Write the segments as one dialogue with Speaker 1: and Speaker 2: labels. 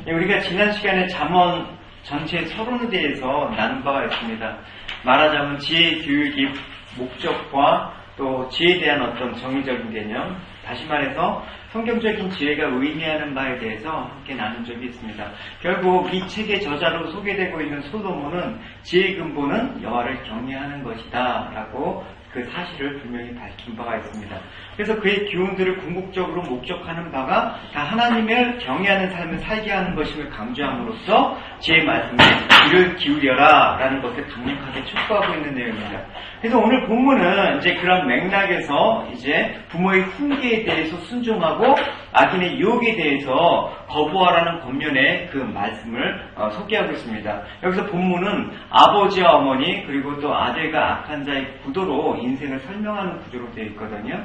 Speaker 1: 우리가 지난 시간에 잠언 전체 서론에 대해서 나눈 바가 있습니다. 말하자면 지혜 교육이 목적과 또 지혜에 대한 어떤 정의적인 개념, 다시 말해서 성경적인 지혜가 의미하는 바에 대해서 함께 나눈 적이 있습니다. 결국 이 책의 저자로 소개되고 있는 솔로몬은 지혜의 근본은 여호와를 경외하는 것이다 라고 그 사실을 분명히 밝힌 바가 있습니다. 그래서 그의 기운들을 궁극적으로 목적하는 바가 다 하나님을 경외하는 삶을 살게 하는 것임을 강조함으로써 지혜의 말씀에 귀를 기울여라 라는 것을 강력하게 촉구하고 있는 내용입니다. 그래서 오늘 본문은 이제 그런 맥락에서 이제 부모의 훈계에 대해서 순종하고 악인의 유혹에 대해서 거부하라는 겉면의 그 말씀을 소개하고 있습니다. 여기서 본문은 아버지와 어머니 그리고 또 아들과 악한 자의 구도로 인생을 설명하는 구조로 되어 있거든요.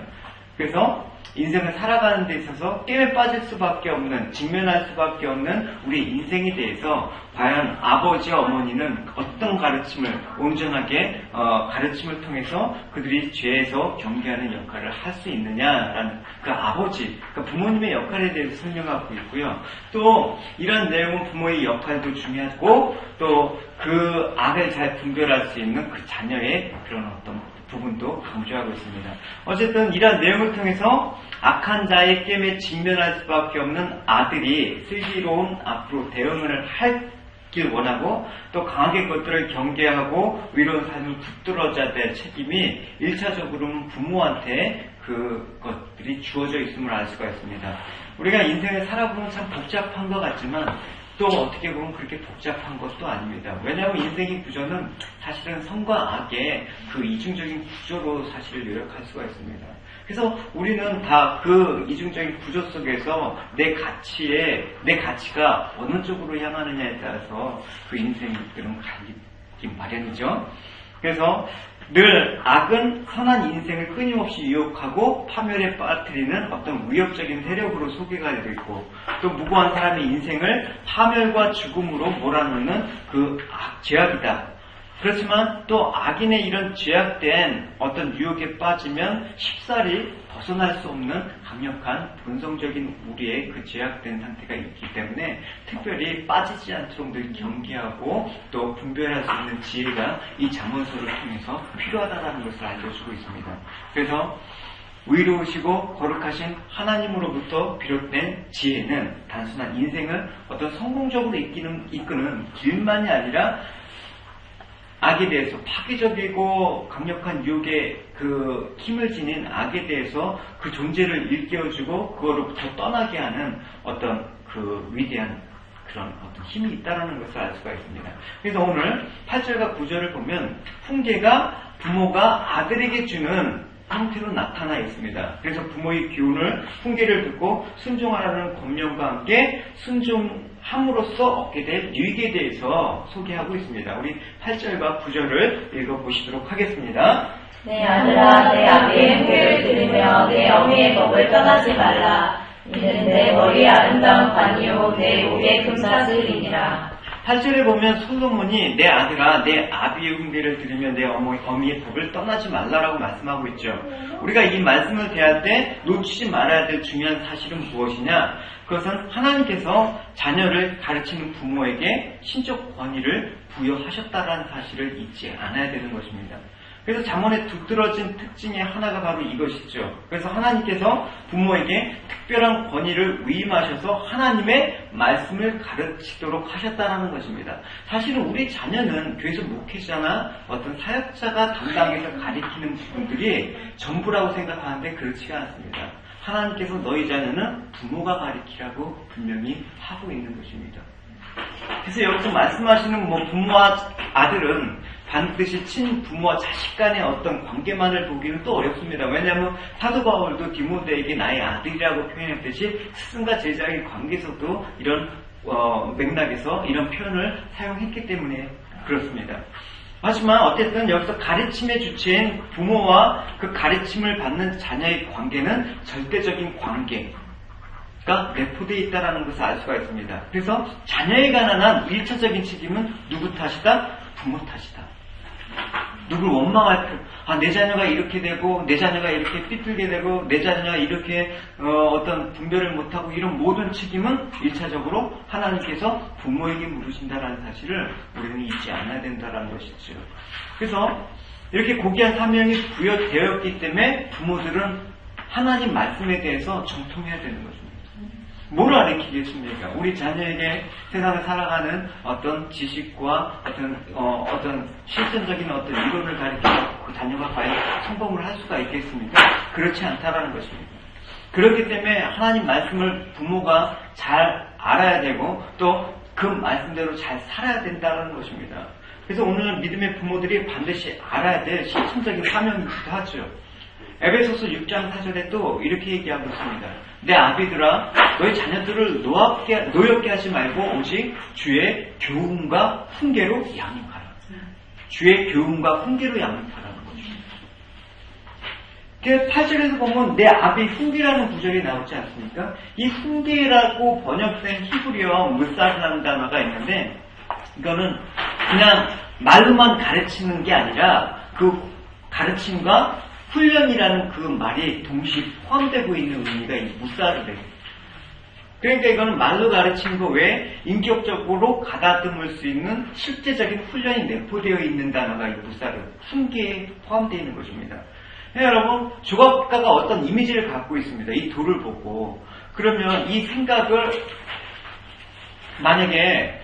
Speaker 1: 그래서 인생을 살아가는 데 있어서 게임에 빠질 수밖에 없는, 직면할 수밖에 없는 우리 인생에 대해서 과연 아버지와 어머니는 어떤 가르침을 온전하게 가르침을 통해서 그들이 죄에서 경계하는 역할을 할 수 있느냐라는 그 아버지, 그 부모님의 역할에 대해서 설명하고 있고요. 또 이런 내용은 부모의 역할도 중요하고 또 그 악을 잘 분별할 수 있는 그 자녀의 그런 어떤 부분도 강조하고 있습니다. 어쨌든 이러한 내용을 통해서 악한 자의 게임에 직면할 수밖에 없는 아들이 슬기로운 앞으로 대응을 하길 원하고 또 강하게 그것들을 경계하고 의로운 삶을 붙들어야 될 책임이 1차적으로는 부모한테 그것들이 주어져 있음을 알 수가 있습니다. 우리가 인생을 살아보면 참 복잡한 것 같지만 또 어떻게 보면 그렇게 복잡한 것도 아닙니다. 왜냐하면 인생의 구조는 사실은 선과 악의 그 이중적인 구조로 사실 요약할 수가 있습니다. 그래서 우리는 다 그 이중적인 구조 속에서 내 가치가 어느 쪽으로 향하느냐에 따라서 그 인생들은 갈리기 마련이죠. 그래서 늘 악은 선한 인생을 끊임없이 유혹하고 파멸에 빠뜨리는 어떤 위협적인 세력으로 소개가 되고 있고 또 무고한 사람의 인생을 파멸과 죽음으로 몰아넣는 그 죄악이다. 그렇지만 또 악인의 이런 죄악된 어떤 유혹에 빠지면 쉽사리 벗어날 수 없는 강력한 본성적인 우리의 그 죄악된 상태가 있기 때문에 특별히 빠지지 않도록 늘 경계하고 또 분별할 수 있는 지혜가 이 잠언서를 통해서 필요하다는 것을 알려주고 있습니다. 그래서 의로우시고 거룩하신 하나님으로부터 비롯된 지혜는 단순한 인생을 어떤 성공적으로 이끄는 길만이 아니라 악에 대해서 파괴적이고 강력한 유혹의 그 힘을 지닌 악에 대해서 그 존재를 일깨워주고 그거로부터 떠나게 하는 어떤 그 위대한 그런 어떤 힘이 있다는 것을 알 수가 있습니다. 그래서 오늘 8절과 9절을 보면 훈계가 부모가 아들에게 주는 형태로 나타나 있습니다. 그래서 부모의 교훈을 훈계를 듣고 순종하라는 권면과 함께 순종함으로써 얻게 될 유익에 대해서 소개하고 있습니다. 우리 8절과 9절을 읽어보시도록 하겠습니다.
Speaker 2: 내 아들아 내 아비의 훈계를 들으며 내 어미의 법을 떠나지 말라. 이는 내 머리의 아름다운 관이요 내 목의 금사슬이니라.
Speaker 1: 8절에 보면 솔로몬이 내 아들아 내 아비의 훈계를 들으며 내 어미의 법을 떠나지 말라라고 말씀하고 있죠. 우리가 이 말씀을 대할 때 놓치지 말아야 될 중요한 사실은 무엇이냐? 그것은 하나님께서 자녀를 가르치는 부모에게 신적 권위를 부여하셨다라는 사실을 잊지 않아야 되는 것입니다. 그래서 잠언의 두드러진 특징의 하나가 바로 이것이죠. 그래서 하나님께서 부모에게 특별한 권위를 위임하셔서 하나님의 말씀을 가르치도록 하셨다는 것입니다. 사실은 우리 자녀는 교회에서 목회자나 어떤 사역자가 담당해서 가르치는 부분들이 전부라고 생각하는데 그렇지가 않습니다. 하나님께서 너희 자녀는 부모가 가르치라고 분명히 하고 있는 것입니다. 그래서 여기서 말씀하시는 부모와 아들은 반드시 친부모와 자식 간의 어떤 관계만을 보기는 또 어렵습니다. 왜냐하면 사도 바울도 디모데에게 나의 아들이라고 표현했듯이 스승과 제자의 관계에서도 이런 맥락에서 이런 표현을 사용했기 때문에 그렇습니다. 하지만 어쨌든 여기서 가르침의 주체인 부모와 그 가르침을 받는 자녀의 관계는 절대적인 관계가 내포되어 있다는 것을 알 수가 있습니다. 그래서 자녀에 관한 1차적인 책임은 누구 탓이다? 부모 탓이다. 누굴 원망할 필요, 내 자녀가 이렇게 되고, 내 자녀가 이렇게 삐뚤게 되고, 내 자녀가 이렇게 어떤 분별을 못하고, 이런 모든 책임은 1차적으로 하나님께서 부모에게 물으신다는 사실을 우리는 잊지 않아야 된다는 것이죠. 그래서 이렇게 고귀한 사명이 부여되었기 때문에 부모들은 하나님 말씀에 대해서 정통해야 되는 것입니다. 뭘 가르치겠습니까? 우리 자녀에게 세상을 살아가는 어떤 지식과 어떤 실천적인 어떤 이론을 가르쳐서 그 자녀가 과연 성공을 할 수가 있겠습니까? 그렇지 않다라는 것입니다. 그렇기 때문에 하나님 말씀을 부모가 잘 알아야 되고 또 그 말씀대로 잘 살아야 된다는 것입니다. 그래서 오늘 믿음의 부모들이 반드시 알아야 될 실천적인 사명이기도 하죠. 에베소서 6장 4절에 또 이렇게 얘기하고 있습니다. 내 아비들아 너희 자녀들을 노엽게 하지 말고 오직 주의 교훈과 훈계로 양육하라. 주의 교훈과 훈계로 양육하라는 거죠. 8절에서 보면 내 아비 훈계라는 구절이 나오지 않습니까? 이 훈계라고 번역된 히브리어 무사라는 단어가 있는데 이거는 그냥 말로만 가르치는 게 아니라 그 가르침과 훈련이라는 그 말이 동시에 포함되고 있는 의미가 이 무사르래요. 그러니까 이거는 말로 가르치는 거 외에 인격적으로 가다듬을 수 있는 실제적인 훈련이 내포되어 있는 단어가 이 무사르, 훈계에 포함되어 있는 것입니다. 여러분, 조각가가 어떤 이미지를 갖고 있습니다. 이 돌을 보고. 그러면 이 생각을 만약에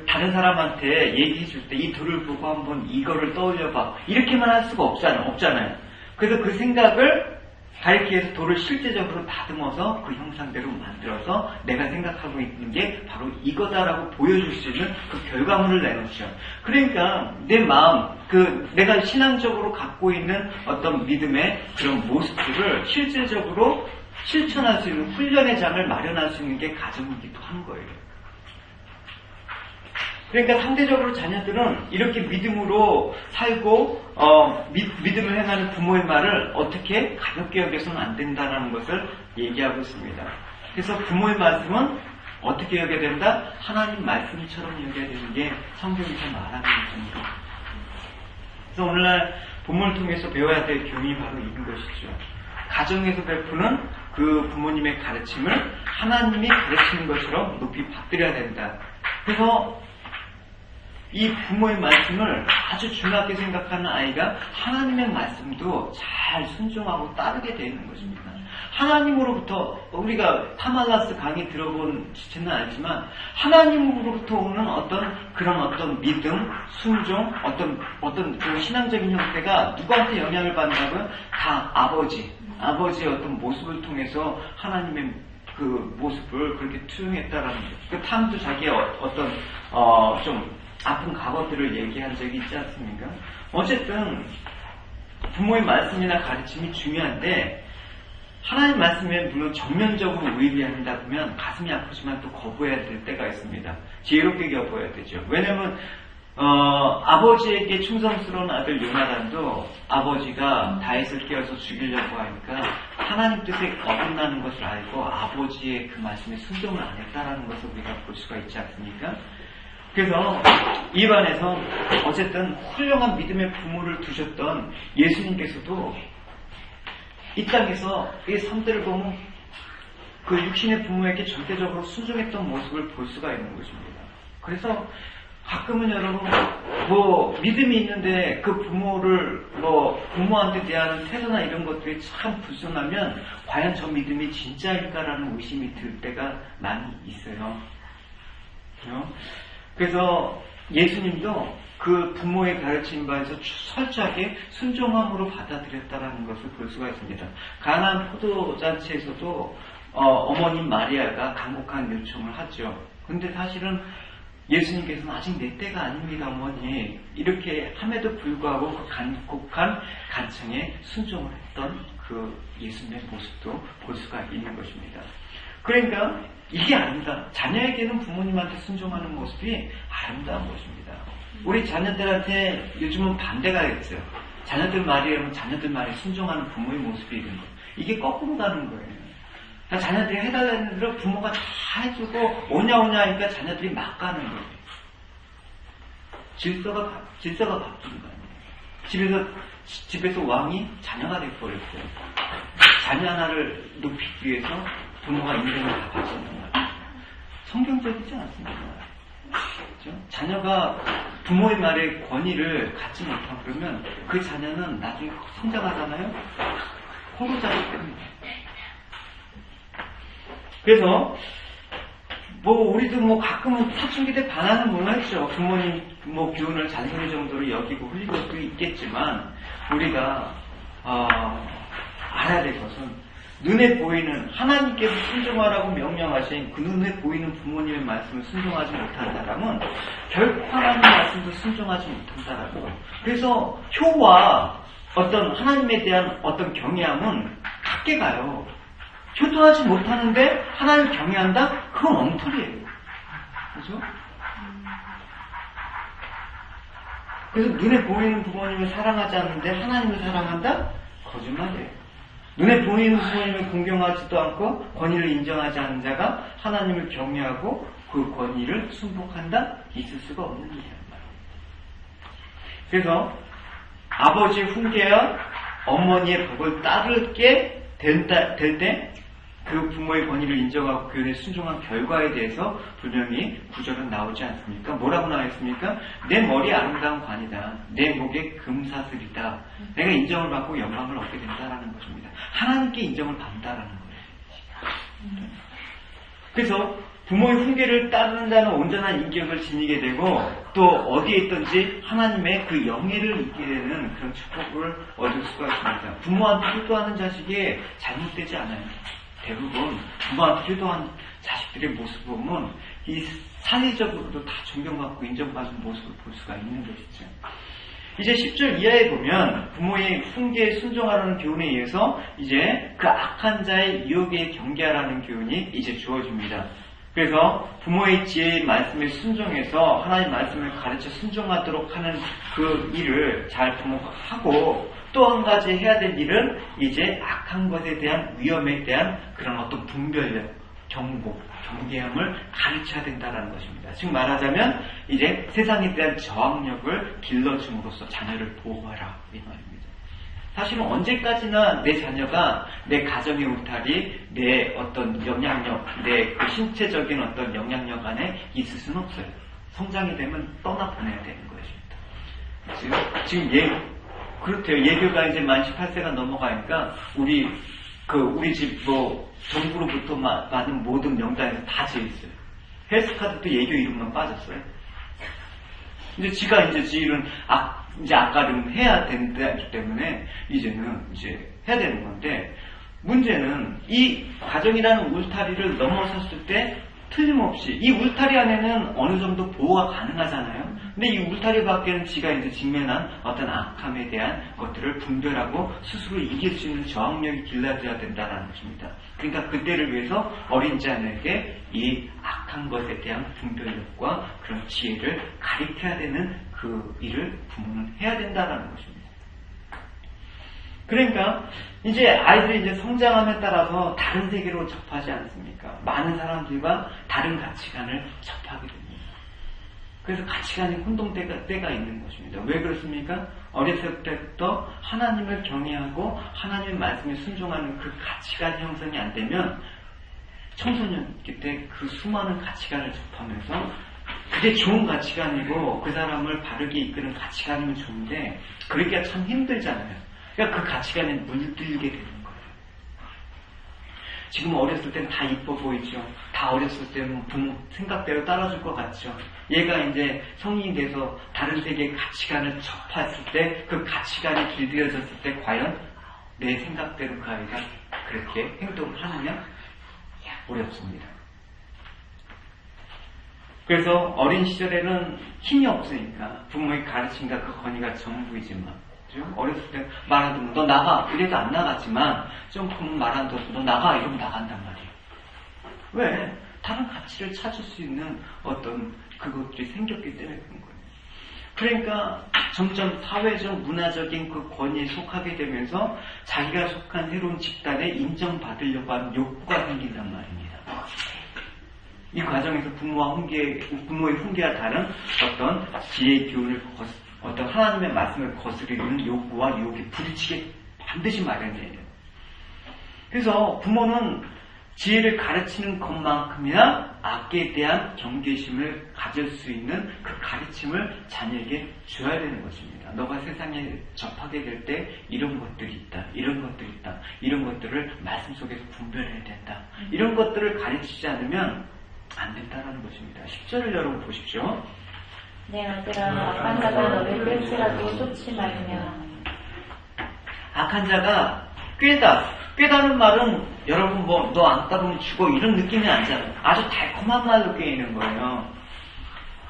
Speaker 1: 다른 사람한테 얘기해 줄 때 이 돌을 보고 한번 이거를 떠올려봐. 이렇게만 할 수가 없잖아요. 그래서 그 생각을 가리키해서 돌을 실제적으로 다듬어서 그 형상대로 만들어서 내가 생각하고 있는 게 바로 이거다라고 보여줄 수 있는 그 결과물을 내놓죠. 그러니까 내 마음, 내가 신앙적으로 갖고 있는 어떤 믿음의 그런 모습들을 실질적으로 실천할 수 있는 훈련의 장을 마련할 수 있는 게 가정이기도 한 거예요. 그러니까 상대적으로 자녀들은 이렇게 믿음으로 살고 믿음을 행하는 부모의 말을 어떻게 가볍게 여겨서는 안 된다는 것을 얘기하고 있습니다. 그래서 부모의 말씀은 어떻게 여겨야 된다? 하나님 말씀처럼 여겨야 되는 게 성경에서 말하는 것입니다. 그래서 오늘날 본문을 통해서 배워야 될 교훈이 바로 이런 것이죠. 가정에서 베푸는 그 부모님의 가르침을 하나님이 가르치는 것처럼 높이 받들여야 된다. 그래서 이 부모의 말씀을 아주 중요하게 생각하는 아이가 하나님의 말씀도 잘 순종하고 따르게 되는 것입니다. 하나님으로부터 우리가 타말라스 강의 들어본 지체는 알지만 하나님으로부터 오는 어떤 믿음, 순종, 어떤 그 신앙적인 형태가 누구한테 영향을 받는다고요? 다 아버지의 어떤 모습을 통해서 하나님의 그 모습을 그렇게 투영했다라는 거죠. 그 탐도 자기의 좀 아픈 과거들을 얘기한 적이 있지 않습니까? 어쨌든 부모의 말씀이나 가르침이 중요한데 하나님 말씀에 물론 정면적으로 의비한다 보면 가슴이 아프지만 또 거부해야 될 때가 있습니다. 지혜롭게 거부해야 되죠. 왜냐하면 아버지에게 충성스러운 아들 요나단도 아버지가 다윗을 깨워서 죽이려고 하니까 하나님 뜻에 어긋나는 것을 알고 아버지의 그 말씀에 순종을 안 했다라는 것을 우리가 볼 수가 있지 않습니까? 그래서 이 반에서 어쨌든 훌륭한 믿음의 부모를 두셨던 예수님께서도 이 땅에서 이 삶들을 보면 그 육신의 부모에게 절대적으로 순종했던 모습을 볼 수가 있는 것입니다. 그래서 가끔은 여러분 믿음이 있는데 그 부모한테 대한 태도나 이런 것들이 참 불순하면 과연 저 믿음이 진짜일까라는 의심이 들 때가 많이 있어요. 그래서 예수님도 그 부모의 가르침 바에서 철저하게 순종함으로 받아들였다는 것을 볼 수가 있습니다. 가나안 포도잔치에서도 어머님 마리아가 간곡한 요청을 하죠. 근데 사실은 예수님께서는 아직 내 때가 아닙니다, 어머니. 이렇게 함에도 불구하고 그 간곡한 간청에 순종을 했던 그 예수님의 모습도 볼 수가 있는 것입니다. 그러니까 이게 아름다. 자녀에게는 부모님한테 순종하는 모습이 아름다운 것입니다. 우리 자녀들한테 요즘은 반대가 있어요. 자녀들 말이라면 자녀들 말에 순종하는 부모의 모습이 있는 거예요. 이게 거꾸로 가는 거예요. 자녀들이 해달라는 대로 부모가 다 해주고 오냐 하니까 자녀들이 막 가는 거예요. 질서가 바뀐 거 아니에요. 집에서 왕이 자녀가 되어버렸어요. 자녀 하나를 높이기 위해서 부모가 인생을 다 바치는 거예요. 성경적이지 않습니다. 그렇죠? 자녀가 부모의 말에 권위를 갖지 못하고 그러면 그 자녀는 나중에 성장하잖아요. 호로자가 됩니다. 그래서 우리도 가끔은 사춘기 때 반하는 문화 있죠. 부모님 교훈을 잔소리 정도로 여기고 흘릴 것도 있겠지만 우리가 알아야 될 것은 눈에 보이는 하나님께서 순종하라고 명령하신 그 눈에 보이는 부모님의 말씀을 순종하지 못한 사람은 결코 하나님의 말씀도 순종하지 못한다라고. 그래서 효와 어떤 하나님에 대한 어떤 경외함은 같게 가요. 효도하지 못하는데 하나님을 경외한다? 그건 엉터리예요. 그죠? 그래서 눈에 보이는 부모님을 사랑하지 않는데 하나님을 사랑한다? 거짓말이에요. 눈에 보이는 부모님을 공경하지도 않고 권위를 인정하지 않는 자가 하나님을 경외하고 그 권위를 순복한다? 있을 수가 없는 일이란 말이에요. 그래서 아버지의 훈계와 어머니의 법을 따르게 될 때 그 부모의 권위를 인정하고 교훈에 순종한 결과에 대해서 분명히 구절은 나오지 않습니까? 뭐라고 나와 있습니까? 내 머리 아름다운 관이다. 내 목에 금사슬이다. 내가 인정을 받고 영광을 얻게 된다라는 것입니다. 하나님께 인정을 받는다라는 거예요. 그래서 부모의 훈계를 따르는 자는 온전한 인격을 지니게 되고 또 어디에 있든지 하나님의 그 영예를 잊게 되는 그런 축복을 얻을 수가 있습니다. 부모한테 효도하는 자식이 잘못되지 않아요. 대부분 부모한테 효도한 자식들의 모습을 보면 이 사회적으로도 다 존경받고 인정받는 모습을 볼 수가 있는 것이죠. 이제 10절 이하에 보면 부모의 훈계에 순종하라는 교훈에 의해서 이제 그 악한 자의 유혹에 경계하라는 교훈이 이제 주어집니다. 그래서 부모의 지혜의 말씀에 순종해서 하나님의 말씀을 가르쳐 순종하도록 하는 그 일을 잘 부모가 하고 또 한 가지 해야 될 일은 이제 악한 것에 대한 위험에 대한 그런 어떤 분별력, 경고, 경계함을 가르쳐야 된다는 것입니다. 즉 말하자면 이제 세상에 대한 저항력을 길러줌으로써 자녀를 보호하라 이 말입니다. 사실은 언제까지나 내 자녀가 내 가정의 울타리, 내 어떤 영향력, 내 그 신체적인 어떤 영향력 안에 있을 수는 없어요. 성장이 되면 떠나보내야 되는 것입니다. 지금 그렇대요. 예교가 이제 만 18세가 넘어가니까 우리 집 정부로부터 받은 모든 명단에서 다 재 있어요. 헬스카드도 예교 이름만 빠졌어요. 이제 지 일은 이제 아까는 해야 된다기 때문에 이제는 해야 되는 건데 문제는 이 가정이라는 울타리를 넘어섰을 때 틀림없이 이 울타리 안에는 어느 정도 보호가 가능하잖아요. 근데 이 울타리 밖에는 지가 이제 직면한 어떤 악함에 대한 것들을 분별하고 스스로 이길 수 있는 저항력이 길러져야 된다는 것입니다. 그러니까 그때를 위해서 어린 자녀에게 이 악한 것에 대한 분별력과 그런 지혜를 가르쳐야 되는 그 일을 부모는 해야 된다는 것입니다. 그러니까 이제 아이들이 이제 성장함에 따라서 다른 세계로 접하지 않습니까? 많은 사람들과 다른 가치관을 접하게 됩니다. 그래서 가치관이 혼동때가 있는 것입니다. 왜 그렇습니까? 어렸을 때부터 하나님을 경외하고 하나님의 말씀에 순종하는 그 가치관 형성이 안 되면 청소년기 때 그 수많은 가치관을 접하면서 그게 좋은 가치관이고 그 사람을 바르게 이끄는 가치관이면 좋은데 그러기가 참 힘들잖아요. 그러니까 그 가치관에 물들게 되는 거예요. 지금 어렸을 땐 다 이뻐 보이죠. 다 어렸을 때는 부모 생각대로 따라줄 것 같죠. 얘가 이제 성인이 돼서 다른 세계의 가치관을 접했을 때 그 가치관이 길들여졌을 때 과연 내 생각대로 그 아이가 그렇게 행동을 하느냐? 어렵습니다. 그래서 어린 시절에는 힘이 없으니까 부모의 가르침과 그 권위가 전부이지만 어렸을 때 말 안 듣면 너 나가 이래도 안 나가지만 좀 크면 말 안 들어서 너 나가 이러면 나간단 말이에요. 왜? 다른 가치를 찾을 수 있는 어떤 그것들이 생겼기 때문에 그런 거예요. 그러니까 점점 사회적 문화적인 그 권위에 속하게 되면서 자기가 속한 새로운 집단에 인정받으려고 하는 욕구가 생긴단 말입니다. 이 과정에서 부모의 훈계와 다른 어떤 지혜의 기운을 어떤 하나님의 말씀을 거스르는 욕구와 유혹에 부딪히게 반드시 마련이에요. 그래서 부모는 지혜를 가르치는 것만큼이나 악에 대한 경계심을 가질 수 있는 그 가르침을 자녀에게 줘야 되는 것입니다. 너가 세상에 접하게 될 때 이런 것들이 있다, 이런 것들이 있다, 이런 것들을 말씀 속에서 분별해야 된다. 이런 것들을 가르치지 않으면 안 된다는 것입니다. 10절을 여러분 보십시오.
Speaker 2: 내 아들아, 악한 자가 너를 꿰지라도 쫓지 말며.
Speaker 1: 악한 자가 꾀다는 말은 여러분 뭐 너 안 따르면 죽어 이런 느낌이 아니잖아요. 아주 달콤한 말로 꾀이는 거예요.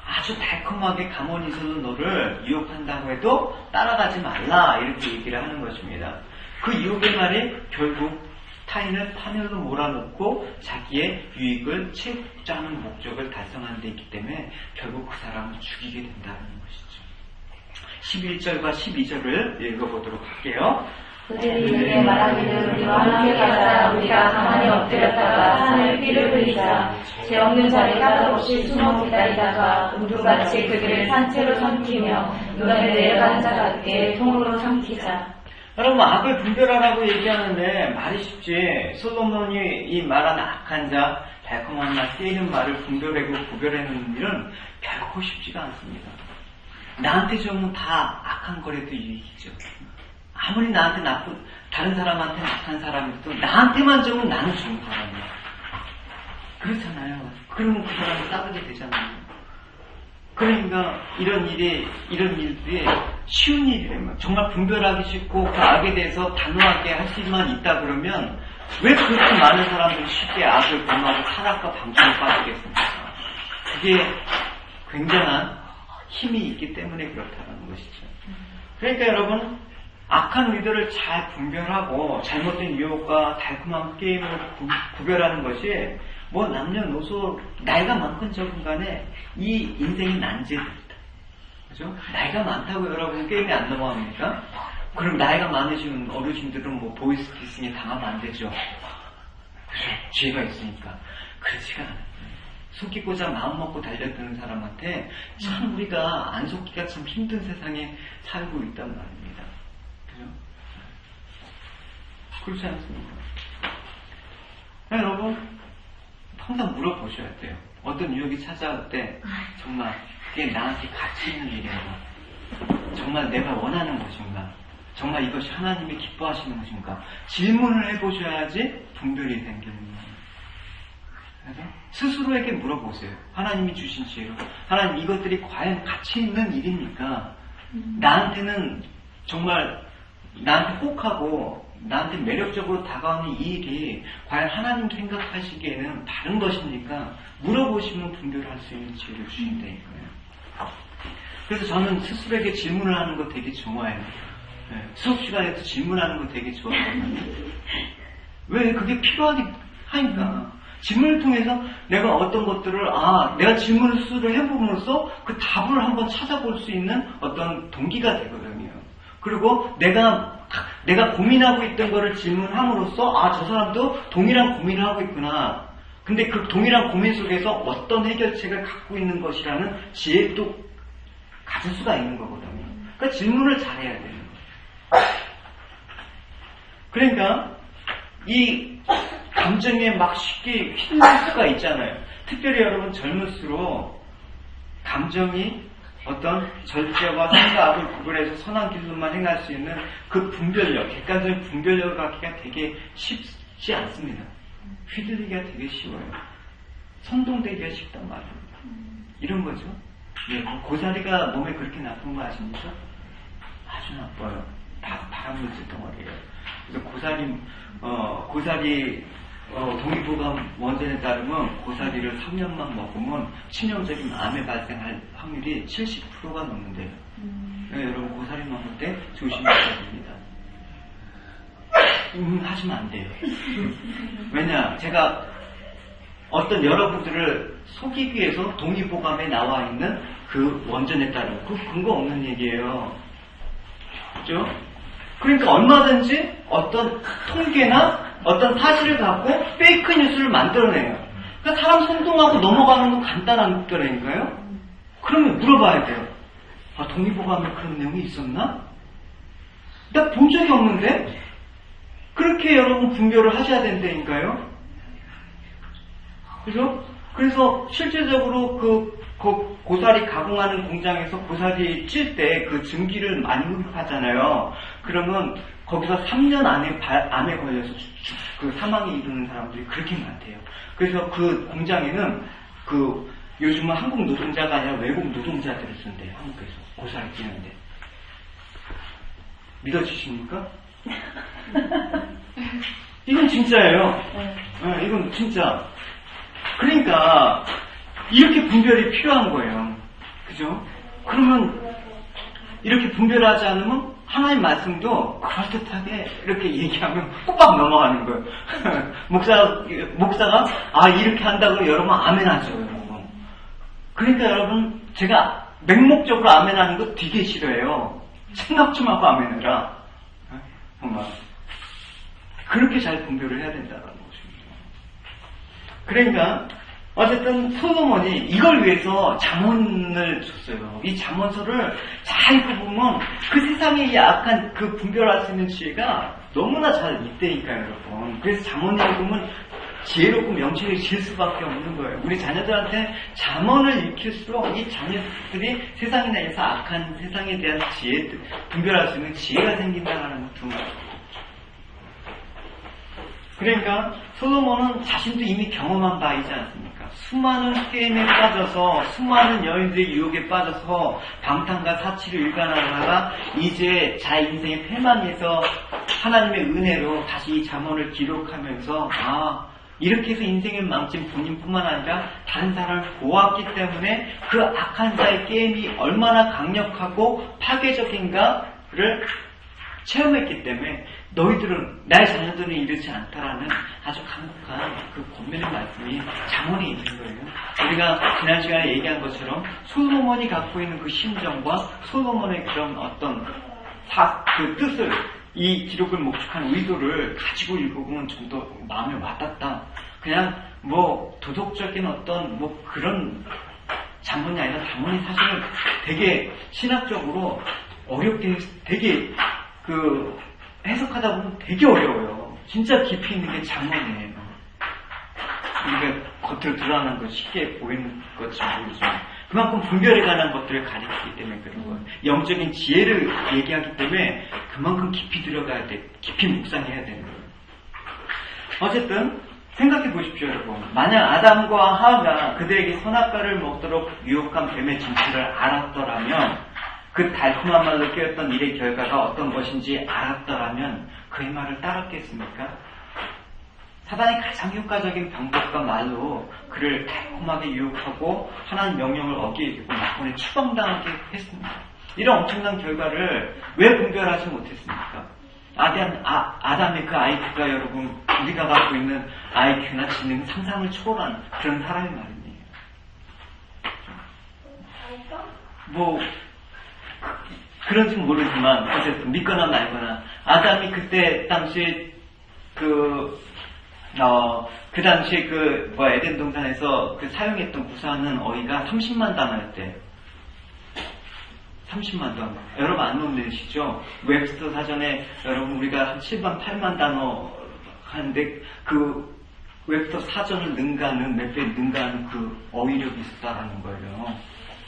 Speaker 1: 아주 달콤하게 가만히 있어도 너를 유혹한다고 해도 따라가지 말라 이렇게 얘기를 하는 것입니다. 그 유혹의 말이 결국 타인을 파멸로 몰아넣고 자기의 유익을 채우고자 하는 목적을 달성하는 데 있기 때문에 결국 그 사람을 죽이게 된다는 것이죠. 11절과 12절을 읽어보도록 할게요.
Speaker 2: 그들이 내게 말하기를 우리와 함께 가자. 우리가 가만히 엎드렸다가 산을 피를 흘리자. 죄 없는 자를 까닭없이 숨어 기다리다가 음두같이 그들을 산채로 삼키며 눈에 내려가는 자 같게 통으로 삼키자.
Speaker 1: 여러분 악을 분별하라고 얘기하는데 말이 쉽지. 솔로몬이 이 말하는 악한 자, 달콤한 말, 깨이는 말을 분별하고 구별하는 일은 결코 쉽지가 않습니다. 나한테 좋으면 다 악한 거래도 유익이죠. 아무리 나한테 다른 사람한테 나쁜 사람이도 나한테만 좋으면 나는 좋은 사람이야. 그렇잖아요. 그러면 그 사람을 싸우게 되잖아요. 그러니까 이런 일들이 쉬운 일이라면 정말 분별하기 쉽고 그 악에 대해서 단호하게 할 수만 있다 그러면 왜 그렇게 많은 사람들이 쉽게 악을 범하고 타락과 방종에 빠지겠습니까? 그게 굉장한 힘이 있기 때문에 그렇다는 것이죠. 그러니까 여러분 악한 의도를 잘 분별하고 잘못된 유혹과 달콤한 게임을 구별하는 것이 뭐 남녀노소 나이가 많건 적은 간에 이 인생의 난제들이다. 그죠? 나이가 많다고 여러분 게임에 안 넘어갑니까? 그럼 나이가 많으신 어르신들은 뭐 보이스피싱에 당하면 안 되죠. 그죠? 죄가 있으니까. 그렇지가 않아요. 속이고자 마음 먹고 달려드는 사람한테 참 우리가 안 속기가 참 힘든 세상에 살고 있단 말입니다. 그죠? 그렇지 않습니까? 여러분 항상 물어보셔야 돼요. 어떤 유혹이 찾아올 때 정말 그게 나한테 가치 있는 일인가? 정말 내가 원하는 것인가? 정말 이것이 하나님이 기뻐하시는 것인가? 질문을 해보셔야지 분별이 생기는 거예요. 그래서 스스로에게 물어보세요. 하나님이 주신 지혜로 하나님 이것들이 과연 가치 있는 일입니까? 나한테는 정말 나한테 혹하고 나한테 매력적으로 다가오는 이 일이 과연 하나님 생각하시기에는 다른 것입니까? 물어보시면 분별할 수 있는 지혜를 주신다니까요. 그래서 저는 스스로에게 질문을 하는 거 되게 좋아해요. 수업 시간에도 질문하는 거 되게 좋아하거든요. 왜? 그게 필요하니까. 질문을 통해서 내가 어떤 것들을 내가 질문을 스스로 해봄으로써 그 답을 한번 찾아볼 수 있는 어떤 동기가 되거든요. 그리고 내가 고민하고 있던 거를 질문함으로써 저 사람도 동일한 고민을 하고 있구나. 근데 그 동일한 고민 속에서 어떤 해결책을 갖고 있는 것이라는 지혜도 가질 수가 있는 거거든요. 그러니까 질문을 잘해야 되는 거예요. 그러니까 이 감정에 막 쉽게 휘둘릴 수가 있잖아요. 특별히 여러분 젊을수록 감정이 어떤 절제와 생각을 구별해서 선한 길로만 행할 수 있는 그 분별력, 객관적인 분별력을 갖기가 되게 쉽지 않습니다. 휘둘리기가 되게 쉬워요. 선동되기가 쉽단 말입니다. 이런 거죠. 고사리가 몸에 그렇게 나쁜 거 아십니까? 아주 나빠요. 발암물질 덩어리예요. 그래서 고사리 동의보감 원전에 따르면 고사리를 3년만 먹으면 치명적인 암에 발생할 확률이 70%가 넘는데요. 여러분 고사리 먹을 때 조심하셔야 됩니다. 하시면 안 돼요. 왜냐, 제가 어떤 여러분들을 속이기 위해서 동의보감에 나와 있는 그 원전에 따르면 그 근거 없는 얘기예요. 그죠? 그러니까 얼마든지 어떤 통계나 어떤 사실을 갖고 페이크 뉴스를 만들어내요. 그러니까 사람 선동하고 넘어가는 건 간단한 거라니까요. 그러면 물어봐야 돼요. 동의보감에 그런 내용이 있었나? 나 본 적이 없는데? 그렇게 여러분 분별을 하셔야 된다니까요. 그죠? 그래서 실제적으로 그 고사리 가공하는 공장에서 고사리 찔 때 그 증기를 많이 흡입하잖아요. 그러면 거기서 3년 안에 걸려서 그 사망에 이르는 사람들이 그렇게 많대요. 그래서 그 공장에는 요즘은 한국 노동자가 아니라 외국 노동자들을 쓴대요. 한국에서 고사리 찌는데. 믿어지십니까? 이건 진짜예요. 네, 이건 진짜. 그러니까 이렇게 분별이 필요한 거예요. 그죠? 그러면 이렇게 분별하지 않으면 하나님 말씀도 그럴듯하게 이렇게 얘기하면 꼭 넘어가는 거예요. 목사가 이렇게 한다고 여러분 아멘 하죠. 여러분. 그러니까 여러분 제가 맹목적으로 아멘 하는 거 되게 싫어해요. 생각 좀 하고 아멘 해라. 정말 그렇게 잘 분별을 해야 된다는 것입니다. 그러니까 어쨌든 솔로몬이 이걸 위해서 잠언을 줬어요. 이 잠언서를 잘 읽어보면 그 세상에 약한 그 분별할 수 있는 지혜가 너무나 잘 있다니까요, 여러분. 그래서 잠언을 읽으면 지혜롭고 명철해질 수밖에 없는 거예요. 우리 자녀들한테 잠언을 익힐수록 이 자녀들이 세상에 대해서 악한 세상에 대한 지혜, 분별할 수 있는 지혜가 생긴다는 두 말. 그러니까 솔로몬은 자신도 이미 경험한 바이지 않습니까? 수많은 게임에 빠져서 수많은 여인들의 유혹에 빠져서 방탕과 사치를 일관하다가 이제 자기 인생의 패망에서 하나님의 은혜로 다시 이 잠언을 기록하면서 이렇게 해서 인생을 망친 본인뿐만 아니라 다른 사람을 보았기 때문에 그 악한 자의 게임이 얼마나 강력하고 파괴적인가를 체험했기 때문에 너희들은 나의 자녀들은 이르지 않다라는 아주 강력한 그 권면의 말씀이 잠언에 있는 거예요. 우리가 지난 시간에 얘기한 것처럼 솔로몬이 갖고 있는 그 심정과 솔로몬의 그런 어떤 그 뜻을 이 기록을 목적한 의도를 가지고 읽어보면 좀 더 마음에 와닿다. 그냥 도덕적인 어떤 그런 잠언이 아니라 잠언이 사실은 되게 신학적으로 어렵게 되게 해석하다 보면 되게 어려워요. 진짜 깊이 있는 게 잠언이에요. 이게 겉으로 드러나는 거 쉽게 보이는 것처럼 보이지만 그만큼 분별에 관한 것들을 가리키기 때문에 그런 거예요. 영적인 지혜를 얘기하기 때문에 그만큼 깊이 들어가야 돼. 깊이 묵상해야 되는 거예요. 어쨌든 생각해 보십시오, 여러분. 만약 아담과 하와가 그들에게 선악과를 먹도록 유혹한 뱀의 정체를 알았더라면 그 달콤한 말로 깨웠던 일의 결과가 어떤 것인지 알았더라면 그의 말을 따랐겠습니까? 사단이 가장 효과적인 방법과 말로 그를 달콤하게 유혹하고 하나님 명령을 어기게 되고 나중에 추방당하게 했습니다. 이런 엄청난 결과를 왜 분별하지 못했습니까? 아담의 그 IQ가 여러분 우리가 갖고 있는 IQ나 지능 상상을 초월한 그런 사람의 말입니다. 그런지는 모르지만 어쨌든 믿거나 말거나 아담이 그때 당시 그 당시에 에덴 동산에서 사용했던 구사하는 어휘가 30만 단어였대요. 30만 단어. 여러분 안 논되시죠? 웹스터 사전에 여러분 우리가 한 7만, 8만 단어 하는데 그 웹스터 사전을 능가하는 몇 배 능가하는 그 어휘력이 있었다라는 거예요.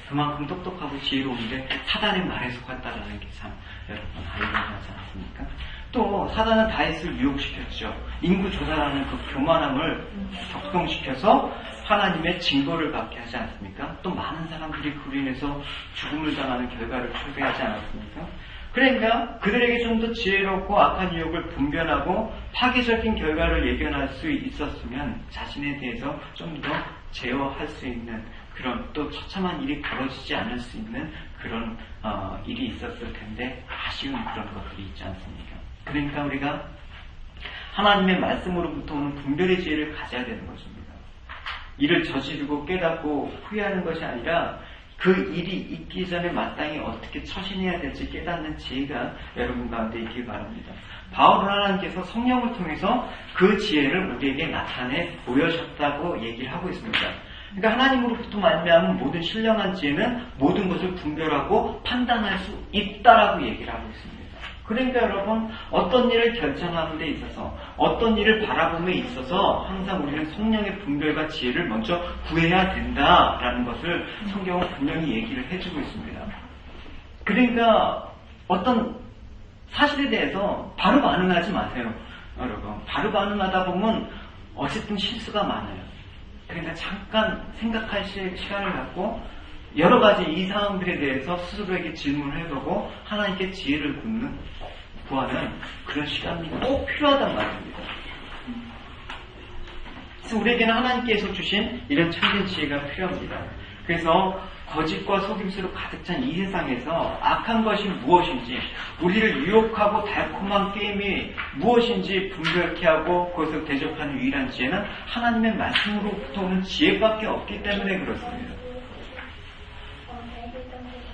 Speaker 1: 그만큼 똑똑하고 지혜로운데 사단의 말에 속았다라는 게 참 여러분 아이러니하지 않습니까? 또 사단은 다윗을 유혹시켰죠. 인구 조사라는 그 교만함을 격동시켜서 하나님의 징벌을 받게 하지 않습니까? 또 많은 사람들이 그로 인해서 죽음을 당하는 결과를 초래하지 않았습니까? 그러니까 그들에게 좀 더 지혜롭고 악한 유혹을 분별하고 파괴적인 결과를 예견할 수 있었으면 자신에 대해서 좀 더 제어할 수 있는 그런 또 처참한 일이 벌어지지 않을 수 있는 그런 일이 있었을 텐데 아쉬운 그런 것들이 있지 않습니까? 그러니까 우리가 하나님의 말씀으로부터 오는 분별의 지혜를 가져야 되는 것입니다. 일을 저지르고 깨닫고 후회하는 것이 아니라 그 일이 있기 전에 마땅히 어떻게 처신해야 될지 깨닫는 지혜가 여러분 가운데 있길 바랍니다. 바울 하나님께서 성령을 통해서 그 지혜를 우리에게 나타내 보여줬다고 얘기를 하고 있습니다. 그러니까 하나님으로부터 말미암은 모든 신령한 지혜는 모든 것을 분별하고 판단할 수 있다라고 얘기를 하고 있습니다. 그러니까 여러분, 어떤 일을 결정하는 데 있어서, 어떤 일을 바라봄에 있어서 항상 우리는 성령의 분별과 지혜를 먼저 구해야 된다라는 것을 성경은 분명히 얘기를 해주고 있습니다. 그러니까 어떤 사실에 대해서 바로 반응하지 마세요. 여러분, 바로 반응하다 보면 어쨌든 실수가 많아요. 그러니까 잠깐 생각할 시간을 갖고 여러 가지 이 상황들에 대해서 스스로에게 질문을 해보고 하나님께 지혜를 구하는 그런 시간이 꼭 필요하단 말입니다. 그래서 우리에게는 하나님께서 주신 이런 참된 지혜가 필요합니다. 그래서 거짓과 속임수로 가득 찬 이 세상에서 악한 것이 무엇인지, 우리를 유혹하고 달콤한 게임이 무엇인지 분별케 하고 그것을 대적하는 유일한 지혜는 하나님의 말씀으로부터 오는 지혜밖에 없기 때문에 그렇습니다.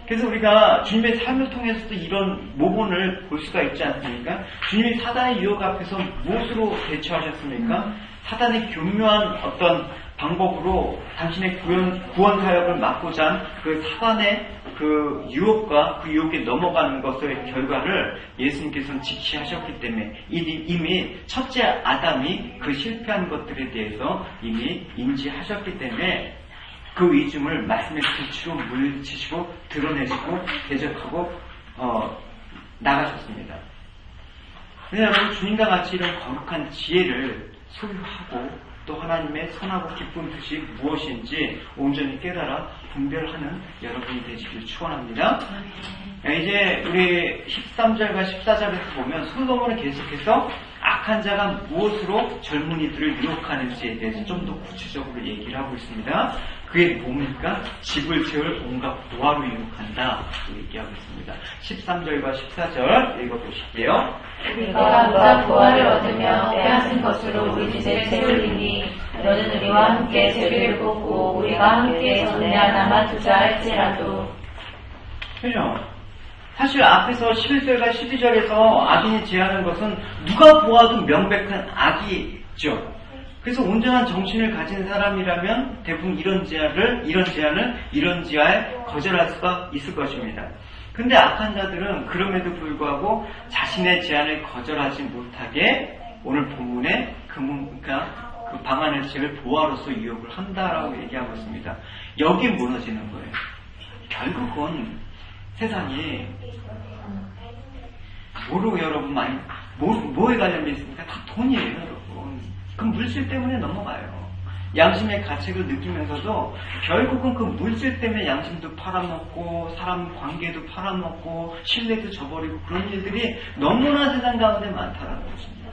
Speaker 1: 그래서 우리가 주님의 삶을 통해서도 이런 모본을 볼 수가 있지 않습니까? 주님이 사단의 유혹 앞에서 무엇으로 대처하셨습니까? 사단의 교묘한 어떤 방법으로 당신의 구원 사역을 막고자 한 그 사단의 그 유혹과 그 유혹에 넘어가는 것의 결과를 예수님께서는 직시하셨기 때문에 이미 첫째 아담이 그 실패한 것들에 대해서 이미 인지하셨기 때문에 그 위중을 말씀의 빛으로 물리치시고 드러내시고 대적하고 나가셨습니다. 왜냐하면 주님과 같이 이런 거룩한 지혜를 소유하고 또 하나님의 선하고 기쁜 뜻이 무엇인지 온전히 깨달아 분별하는 여러분이 되시길 축원합니다. 이제 우리 13절과 14절에서 보면 솔로몬은 계속해서 악한 자가 무엇으로 젊은이들을 유혹하는지에 대해서 좀 더 구체적으로 얘기를 하고 있습니다. 그게 뭡니까? 집을 세울 온갖 부하로 유혹한다. 얘기하고 있습니다. 13절과 14절 읽어보실게요.
Speaker 2: 우리가 무자 부하를 얻으며 빼앗은 것으로 우리 집에 세울리니 너는 우리와 함께 재료를 뽑고 우리가 함께 전에 하나만 투자할지라도.
Speaker 1: 그죠? 사실 앞에서 11절과 12절에서 악인이 제하는 것은 누가 보아도 명백한 악이죠. 그래서 온전한 정신을 가진 사람이라면 대부분 이런 제안을 이런 지하에 거절할 수가 있을 것입니다. 근데 악한 자들은 그럼에도 불구하고 자신의 제안을 거절하지 못하게 오늘 본문에 그 방안의 책을 보아로서 유혹을 한다라고 얘기하고 있습니다. 여기에 무너지는 거예요. 결국은 세상이 뭐로 여러분 뭐에 관련돼 있습니까? 다 돈이에요, 여러분. 그 물질 때문에 넘어가요. 양심의 가책을 느끼면서도 결국은 그 물질 때문에 양심도 팔아먹고 사람 관계도 팔아먹고 신뢰도 저버리고 그런 일들이 너무나 세상 가운데 많다라는 것입니다.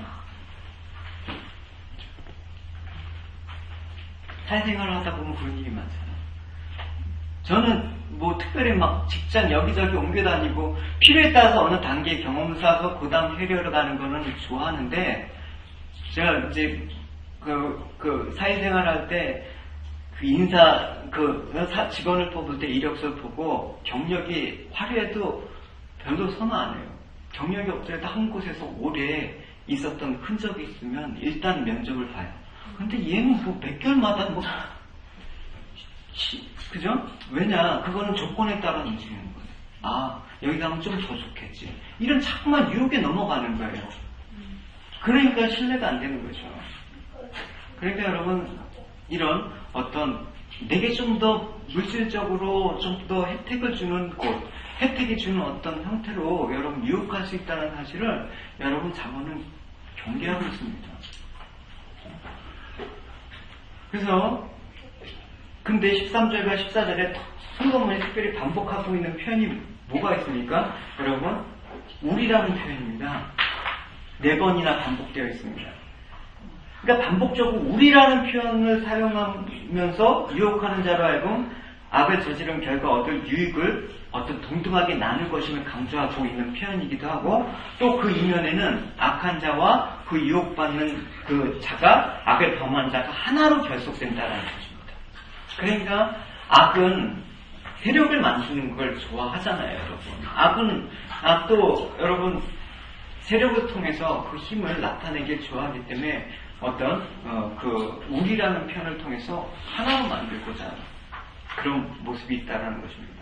Speaker 1: 사회생활을 하다 보면 그런 일이 많잖아요. 저는 뭐 특별히 막 직장 여기저기 옮겨 다니고 필요에 따라서 어느 단계의 경험을 쌓아서 그 다음 해결을 가는 거는 좋아하는데 제가 이제 그 사회생활 할 때 그 직원을 뽑을 때 이력서를 보고 경력이 화려해도 별로 선호 안 해요. 경력이 없더라도 한 곳에서 오래 있었던 흔적이 있으면 일단 면접을 봐요. 근데 얘는 뭐 몇 개월마다 그죠? 왜냐? 그거는 조건에 따라 움직이는 거예요. 아, 여기 가면 좀 더 좋겠지. 이런 자꾸만 유혹에 넘어가는 거예요. 그러니까 신뢰가 안 되는 거죠. 그러니까 여러분, 이런 어떤 내게 좀 더 물질적으로 좀 더 혜택을 주는 곳, 혜택이 주는 어떤 형태로 여러분 유혹할 수 있다는 사실을 여러분 자문은 경계하고 있습니다. 그래서 근데 13절과 14절에 솔로몬이 특별히 반복하고 있는 표현이 뭐가 있습니까? 여러분, 우리라는 표현입니다. 4번이나 반복되어 있습니다. 그러니까 반복적으로 우리라는 표현을 사용하면서 유혹하는 자로 하여금 악을 저지른 결과 얻을 유익을 어떤 동등하게 나눌 것임을 강조하고 있는 표현이기도 하고 또 그 이면에는 악한 자와 그 유혹받는 그 자가 악을 범한 자가 하나로 결속된다는 것입니다. 그러니까 악은 세력을 만드는 걸 좋아하잖아요, 여러분. 악도 여러분 세력을 통해서 그 힘을 나타내길 좋아하기 때문에 어떤 우리라는 표현을 통해서 하나로 만들고자 하는 그런 모습이 있다는 것입니다.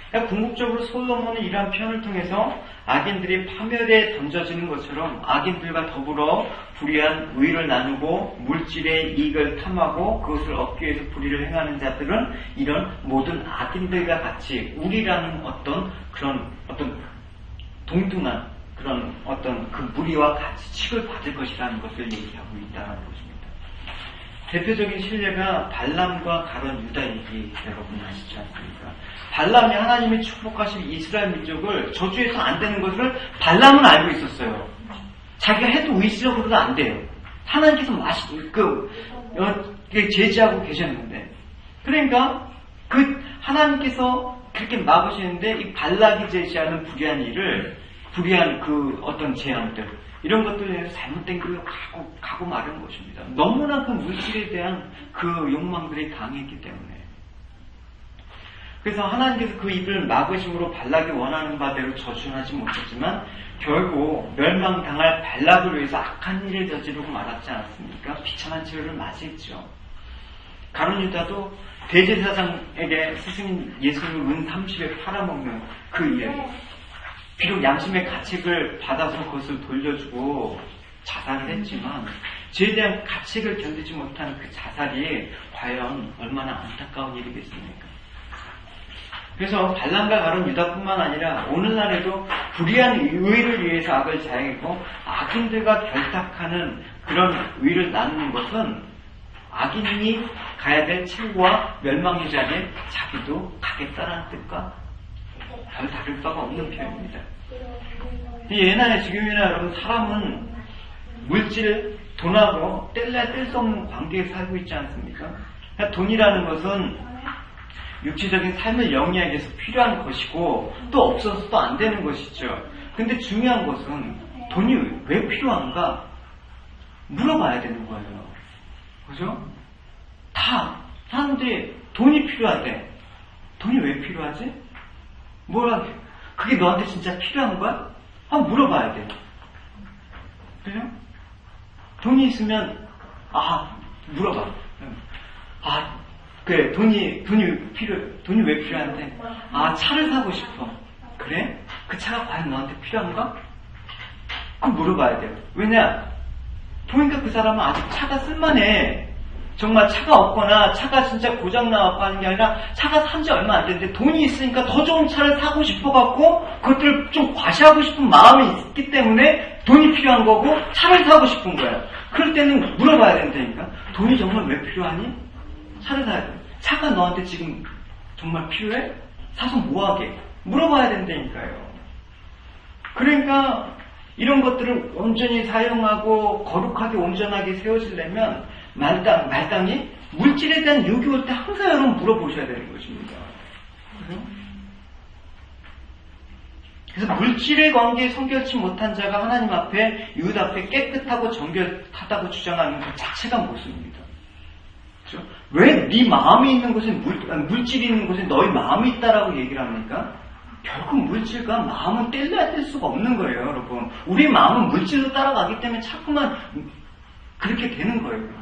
Speaker 1: 그러니까 궁극적으로 솔로몬은 이러한 표현을 통해서 악인들이 파멸에 던져지는 것처럼 악인들과 더불어 불의한 우위를 나누고 물질의 이익을 탐하고 그것을 얻기 위해서 불의를 행하는 자들은 이런 모든 악인들과 같이 우리라는 어떤 동등한 그런 어떤 그 무리와 같이 취급을 받을 것이라는 것을 얘기하고 있다는 것입니다. 대표적인 신뢰가 발람과 가론 유다 얘기 여러분 아시지 않습니까? 발람이 하나님이 축복하신 이스라엘 민족을 저주해서 안 되는 것을 발람은 알고 있었어요. 자기가 해도 의식적으로도 안 돼요. 하나님께서 제지하고 계셨는데, 그러니까 하나님께서 그렇게 막으시는데 이 발락이 제시하는 불의한 그 어떤 제안들, 이런 것들에 잘못된 길로 가고 마른 것입니다. 너무나 그 물질에 대한 그 욕망들이 강했기 때문에. 그래서 하나님께서 그 입을 막으심으로 발락이 원하는 바대로 저주하지 못했지만 결국 멸망당할 발락을 위해서 악한 일을 저지르고 말았지 않았습니까? 비참한 치료를 맞이했죠. 가룟 유다도 대제사장에게 스승인 예수님을 은 30에 팔아먹는 그 일, 비록 양심의 가책을 받아서 그것을 돌려주고 자살을 했지만 죄에 대한 가책을 견디지 못한 그 자살이 과연 얼마나 안타까운 일이겠습니까? 그래서 발람과 가룟 유다뿐만 아니라 오늘날에도 불의한 의를 위해서 악을 자행했고 악인들과 결탁하는 그런 의를 나누는 것은 악인이 가야 될 최후와 멸망의 자리에 자기도 가겠다라는 뜻과 별 다를 바가 없는 표현입니다. 예나 지금이나 여러분 사람은 물질, 돈하고 뗄래야 뗄 수 없는 관계에 살고 있지 않습니까? 그러니까 돈이라는 것은 육체적인 삶을 영위하기 위해서 필요한 것이고 또 없어서도 안 되는 것이죠. 근데 중요한 것은 돈이 왜 필요한가 물어봐야 되는 거예요. 그죠? 다 사람들이 돈이 필요하대. 돈이 왜 필요하지? 그게 너한테 진짜 필요한 거야? 한번 물어봐야 돼. 그죠? 돈이 있으면 물어봐. 그래, 돈이 왜 필요한데? 차를 사고 싶어. 그래? 그 차가 과연 너한테 필요한가? 그럼 물어봐야 돼요. 왜냐? 보니까 그 사람은 아직 차가 쓸만해. 정말 차가 없거나 차가 진짜 고장나고 하는 게 아니라 차가 산 지 얼마 안 됐는데 돈이 있으니까 더 좋은 차를 사고 싶어갖고 그것들을 좀 과시하고 싶은 마음이 있기 때문에 돈이 필요한 거고 차를 사고 싶은 거야. 그럴 때는 물어봐야 된다니까. 돈이 정말 왜 필요하니? 차를 사야 돼. 차가 너한테 지금 정말 필요해? 사서 뭐하게? 물어봐야 된다니까요. 그러니까 이런 것들을 온전히 사용하고 거룩하게 온전하게 세워지려면 마땅히 물질에 대한 욕이 올 때 항상 여러분 물어보셔야 되는 것입니다. 그래서 물질의 관계에 성결치 못한 자가 하나님 앞에 이웃 앞에 깨끗하고 정결하다고 주장하는 것 자체가 모순입니다. 그렇죠? 왜 네 마음이 있는 곳에 물질이 있는 곳에 너의 마음이 있다라고 얘기를 합니까? 결국 물질과 마음은 뗄래야 뗄 수가 없는 거예요, 여러분. 우리 마음은 물질로 따라가기 때문에 자꾸만 그렇게 되는 거예요.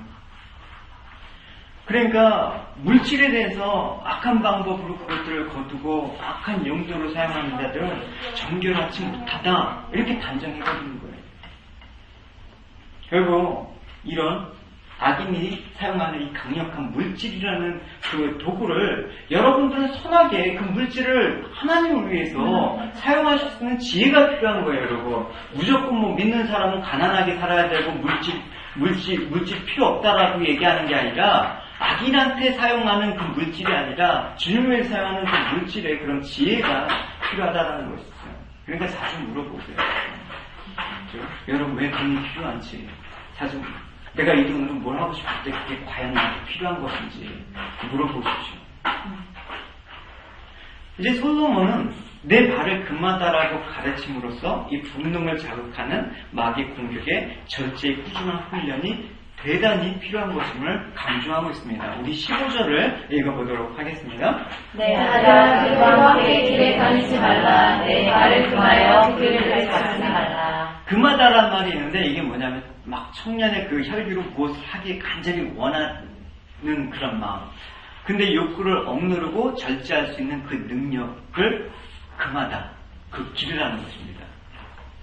Speaker 1: 그러니까 물질에 대해서 악한 방법으로 그것들을 거두고 악한 용도로 사용하는 자들은 정결하지 못하다 이렇게 단정해버리는 거예요. 결국 이런 악인이 사용하는 이 강력한 물질이라는 그 도구를 여러분들은 선하게 그 물질을 하나님을 위해서 사용하실 수 있는 지혜가 필요한 거예요, 여러분. 무조건 믿는 사람은 가난하게 살아야 되고 물질 필요 없다라고 얘기하는 게 아니라 악인한테 사용하는 그 물질이 아니라 주님을 사용하는 그 물질의 그런 지혜가 필요하다는 것이죠. 그러니까 자주 물어보세요. 그렇죠? 여러분 왜 돈이 필요한지 자주 내가 이 돈으로 뭘 하고 싶을 때 그게 과연 나한테 필요한 것인지 물어보십시오. 이제 솔로몬은 내 발을 금하다라고 가르침으로써 이 분능을 자극하는 마귀 공격에 절제의 꾸준한 훈련이 대단히 필요한 것임을 강조하고 있습니다. 우리 15절을 읽어보도록 하겠습니다.
Speaker 2: 내 아들아 그와 함께 길에 다니지 말라. 내 발을 금하여 그를 잡지 말라.
Speaker 1: 금하다란 말이 있는데 이게 뭐냐면 막 청년의 그 혈기로 무엇을 하기 간절히 원하는 그런 마음. 근데 욕구를 억누르고 절제할 수 있는 그 능력을 금하다. 그 길이라는 것입니다.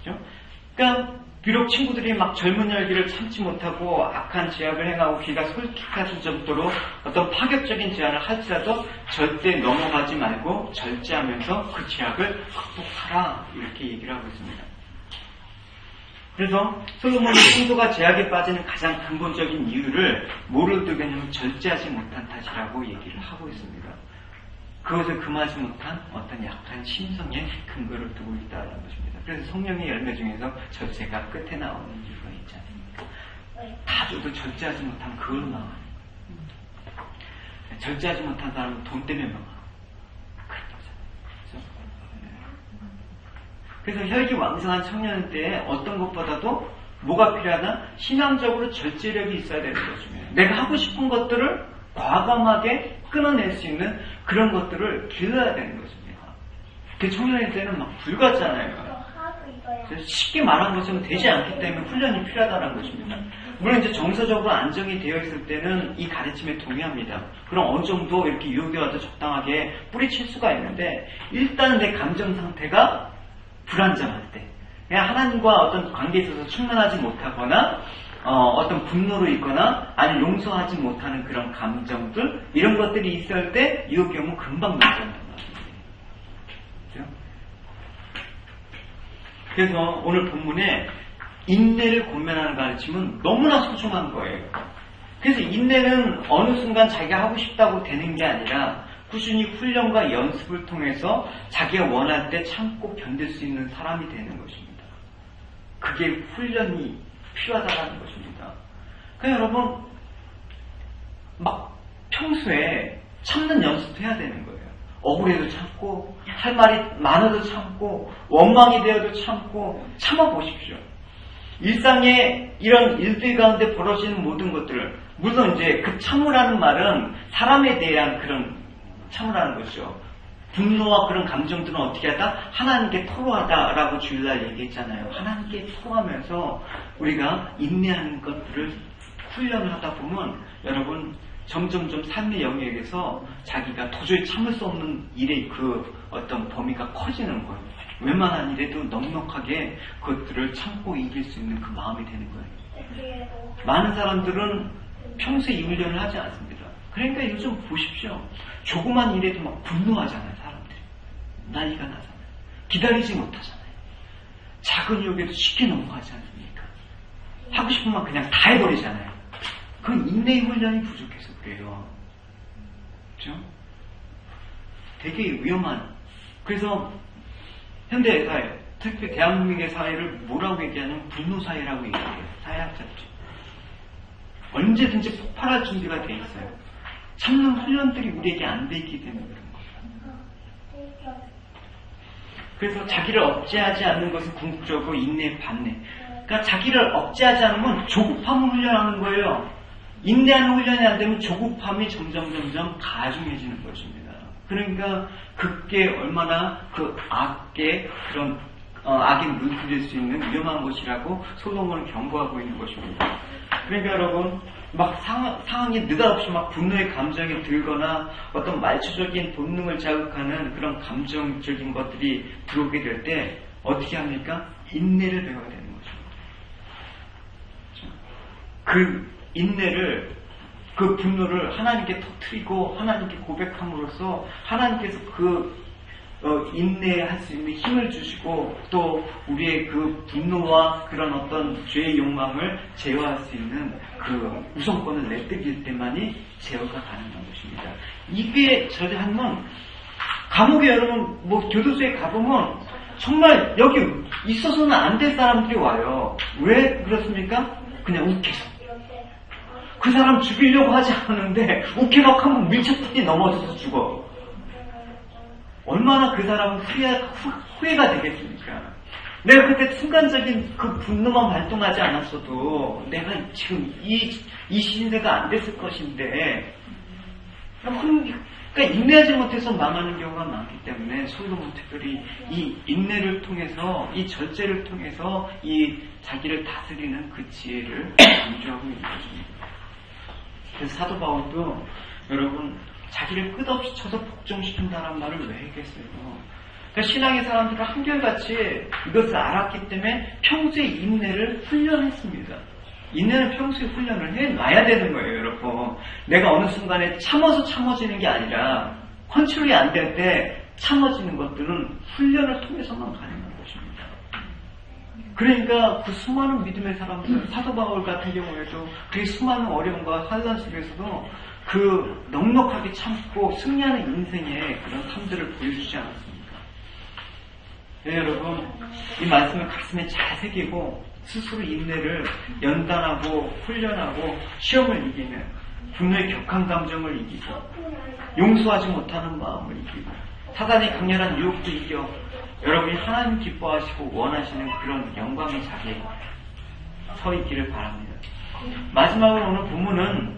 Speaker 1: 그렇죠? 그러니까 비록 친구들이 막 젊은 열기를 참지 못하고 악한 제약을 행하고 귀가 솔깃할 정도로 어떤 파격적인 제안을 할지라도 절대 넘어가지 말고 절제하면서 그 제약을 극복하라 이렇게 얘기를 하고 있습니다. 그래서 솔로몬이 성도가 제약에 빠지는 가장 근본적인 이유를 뭐를 두겠냐면 절제하지 못한 탓이라고 얘기를 하고 있습니다. 그것을 금하지 못한 어떤 약한 심성의 근거를 두고 있다는 것입니다. 그래서 성령의 열매 중에서 절제가 끝에 나오는 이유가 있지 않습니까? 다 줘도 절제하지 못하면 그걸로 망하는 거예요. 절제하지 못한 사람은 돈 때문에 망하고 그래서 혈기왕성한 청년 때에 어떤 것보다도 뭐가 필요하다? 신앙적으로 절제력이 있어야 되는 것입니다. 내가 하고 싶은 것들을 과감하게 끊어낼 수 있는 그런 것들을 길러야 되는 것입니다. 그 청년일 때는 막 불같잖아요. 쉽게 말한 것처럼 되지 않기 때문에 훈련이 필요하다는 것입니다. 물론 이제 정서적으로 안정이 되어 있을 때는 이 가르침에 동의합니다. 그럼 어느 정도 이렇게 유혹에 와서 적당하게 뿌리칠 수가 있는데 일단 내 감정 상태가 불안정할 때 그냥 하나님과 어떤 관계에 있어서 충만하지 못하거나 어떤 분노로 있거나 아니 용서하지 못하는 그런 감정들 이런 것들이 있을 때 유혹의 경우 금방 나타난다는 거죠. 그래서 오늘 본문에 인내를 권면하는 가르침은 너무나 소중한 거예요. 그래서 인내는 어느 순간 자기가 하고 싶다고 되는 게 아니라 꾸준히 훈련과 연습을 통해서 자기가 원할 때 참고 견딜 수 있는 사람이 되는 것입니다. 그게 훈련이 필요하다는 것입니다. 그러니까 여러분 막 평소에 참는 연습해야 되는 거예요. 억울해도 참고 할 말이 많아도 참고 원망이 되어도 참고 참아보십시오. 일상의 이런 일들 가운데 벌어지는 모든 것들을 물론 이제 그 참으라는 말은 사람에 대한 그런 참으라는 것이죠. 분노와 그런 감정들은 어떻게 하다? 하나님께 토로하다라고 주일날 얘기했잖아요. 하나님께 토로하면서 우리가 인내하는 것들을 훈련을 하다 보면 여러분 점점점 삶의 영역에서 자기가 도저히 참을 수 없는 일의 그 어떤 범위가 커지는 거예요. 웬만한 일에도 넉넉하게 그것들을 참고 이길 수 있는 그 마음이 되는 거예요. 많은 사람들은 평소에 이 훈련을 하지 않습니다. 그러니까 요즘 보십시오. 조그만 일에도 막 분노하잖아요. 사람들이. 난리가 나잖아요. 기다리지 못하잖아요. 작은 유혹에도 쉽게 넘어가지 않습니까? 하고 싶으면 그냥 다 해버리잖아요. 그건 인내의 훈련이 부족해서 그래요. 그렇죠? 되게 위험한. 그래서 현대 사회, 특히 대한민국의 사회를 뭐라고 얘기하냐면 분노사회라고 얘기해요. 사회학자들이. 언제든지 폭발할 준비가 돼 있어요. 참는 훈련들이 우리에게 안 돼 있기 때문에 그런 거예요. 그래서 자기를 억제하지 않는 것은 궁극적으로 인내의 반대. 그러니까 자기를 억제하지 않으면 조급함을 훈련하는 거예요. 인내하는 훈련이 안 되면 조급함이 점점 가중해지는 것입니다. 그러니까 그게 얼마나 그 악의 그런 악에 물들일 수 있는 위험한 것이라고 솔로몬은 경고하고 있는 것입니다. 그러니까 여러분 막 상황이 느닷없이 막 분노의 감정이 들거나 어떤 말초적인 본능을 자극하는 그런 감정적인 것들이 들어오게 될 때 어떻게 합니까? 인내를 배워야 되는 것입니다. 그 인내를 그 분노를 하나님께 터뜨리고 하나님께 고백함으로써 하나님께서 그 인내할 수 있는 힘을 주시고 또 우리의 그 분노와 그런 어떤 죄의 욕망을 제어할 수 있는 그 우선권을 내뜨릴 때만이 제어가 가능한 것입니다. 이게 저하면 감옥에 여러분 뭐 교도소에 가보면 정말 여기 있어서는 안 될 사람들이 와요. 왜 그렇습니까? 그냥 욱해서. 그 사람 죽이려고 하지 않았는데 욱해갖고 한번 밀쳤더니 넘어져서 죽어. 얼마나 그 사람은 후회가 되겠습니까? 내가 그때 순간적인 그 분노만 발동하지 않았어도 내가 지금 이 신세가 안 됐을 것인데 그러니까 인내하지 못해서 망하는 경우가 많기 때문에 솔로몬 특별히 이 인내를 통해서, 이 절제를 통해서 이 자기를 다스리는 그 지혜를 강조하고 있는 것입니다. 그래서 사도 바울도 여러분 자기를 끝없이 쳐서 복종시킨다는 말을 왜 했겠어요? 그러니까 신앙의 사람들은 한결같이 이것을 알았기 때문에 평소에 인내를 훈련했습니다. 인내는 평소에 훈련을 해놔야 되는 거예요, 여러분. 내가 어느 순간에 참아지는 게 아니라 컨트롤이 안 될 때 참아지는 것들은 훈련을 통해서만 가능한 것입니다. 그러니까 그 수많은 믿음의 사람들, 사도 바울 같은 경우에도 그 수많은 어려움과 환난 속에서도 그 넉넉하게 참고 승리하는 인생의 그런 삶들을 보여주지 않았습니까? 네, 여러분, 이 말씀을 가슴에 잘 새기고 스스로 인내를 연단하고 훈련하고 시험을 이기는 분노의 격한 감정을 이기고 용서하지 못하는 마음을 이기고 사단의 강렬한 유혹도 이겨 여러분이 하나님 기뻐하시고 원하시는 그런 영광의 자리에 서 있기를 바랍니다. 마지막으로 오늘 본문은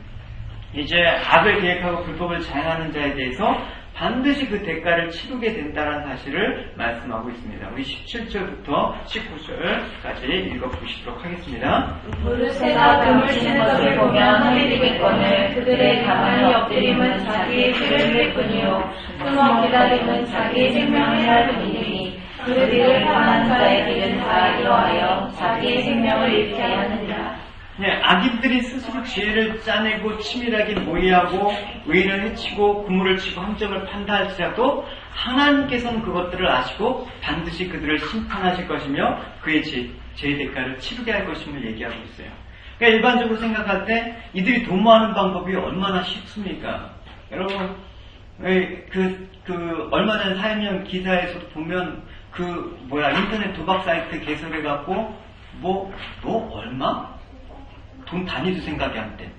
Speaker 1: 이제 악을 계획하고 불법을 자행하는 자에 대해서 반드시 그 대가를 치르게 된다는 사실을 말씀하고 있습니다. 우리 17절부터 19절까지 읽어보시도록 하겠습니다.
Speaker 2: 브루스가 금을 치는 것을 보면 해리겠거늘 그들의 가만히 엎드림은 자기의 피를 흘릴 뿐이요 숨어 기다림은 자기의 생명을 할 뿐이니 그들을 당한 자의 길은 다 이러하여 자기의 생명을 잃게 하느니라.
Speaker 1: 네, 악인들이 스스로 지혜를 짜내고 치밀하게 모의하고 의인을 해치고 구물을 치고 함정을 판다할지라도 하나님께서는 그것들을 아시고 반드시 그들을 심판하실 것이며 그의 죄의 대가를 치르게 할 것임을 얘기하고 있어요. 그러니까 일반적으로 생각할 때 이들이 도모하는 방법이 얼마나 쉽습니까? 여러분, 얼마 전 사회명 기사에서 보면 인터넷 도박 사이트 개설해갖고 너 얼마? 돈 단위도 생각이 안 돼.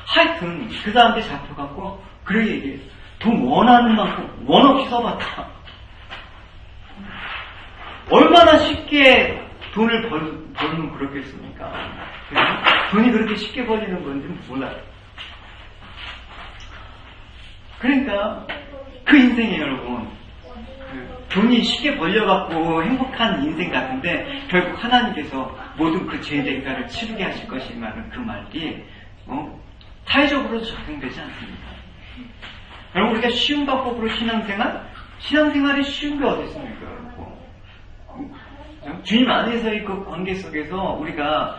Speaker 1: 하여튼 그 사람한테 잡혀갖고 그렇게 얘기했어. 돈 원하는 만큼 원 없이 써봤다. 얼마나 쉽게 돈을 벌면 그렇겠습니까? 돈이 그렇게 쉽게 벌리는 건지 몰라요. 그러니까 그 인생이 여러분 돈이 쉽게 벌려갖고 행복한 인생 같은데 결국 하나님께서 모든 그 죄의 대가를 치르게 하실 것이라는 그 말이 타의적으로도 적용되지 않습니다. 여러분 우리가 쉬운 방법으로 신앙생활이 쉬운 게 어디 있습니까? 주님 안에서의 그 관계 속에서 우리가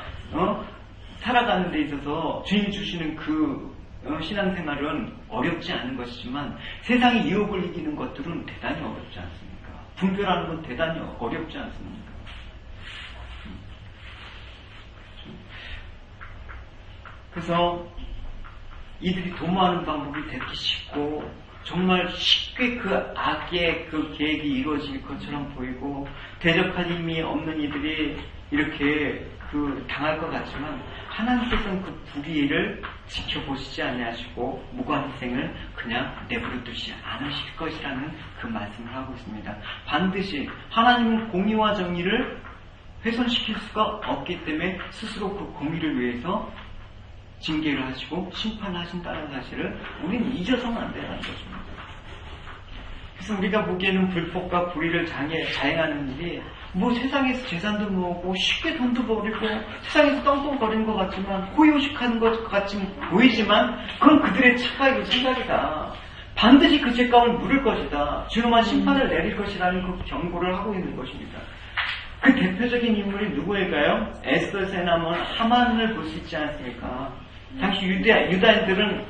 Speaker 1: 살아가는 데 있어서 주님이 주시는 그 신앙생활은 어렵지 않은 것이지만 세상의 유혹을 이기는 것들은 대단히 어렵지 않습니까? 분별하는 건 대단히 어렵지 않습니까? 그래서 이들이 도모하는 방법이 되게 쉽고 정말 쉽게 그 악의 그 계획이 이루어질 것처럼 보이고 대적할 힘이 없는 이들이 이렇게 당할 것 같지만 하나님께서는 그 불의를 지켜보시지 아니하시고 무관희생을 그냥 내버려 두지 않으실 것이라는 그 말씀을 하고 있습니다. 반드시 하나님은 공의와 정의를 훼손시킬 수가 없기 때문에 스스로 그 공의를 위해서 징계를 하시고 심판하신다는 사실을 우리는 잊어서는 안 되는 것입니다. 그래서 우리가 보기에는 불법과 불의를 자행하는 일이 세상에서 재산도 모으고 쉽게 돈도 벌이고 세상에서 떵떵거리는 것 같지만 호의호식하는 것 같이 보이지만 그건 그들의 착각이고 생각이다. 반드시 그 죄값을 물을 것이다. 주님만 심판을 내릴 것이라는 그 경고를 하고 있는 것입니다. 그 대표적인 인물이 누구일까요? 에스더에 나온 하만을 볼 수 있지 않습니까? 당시 유다인들은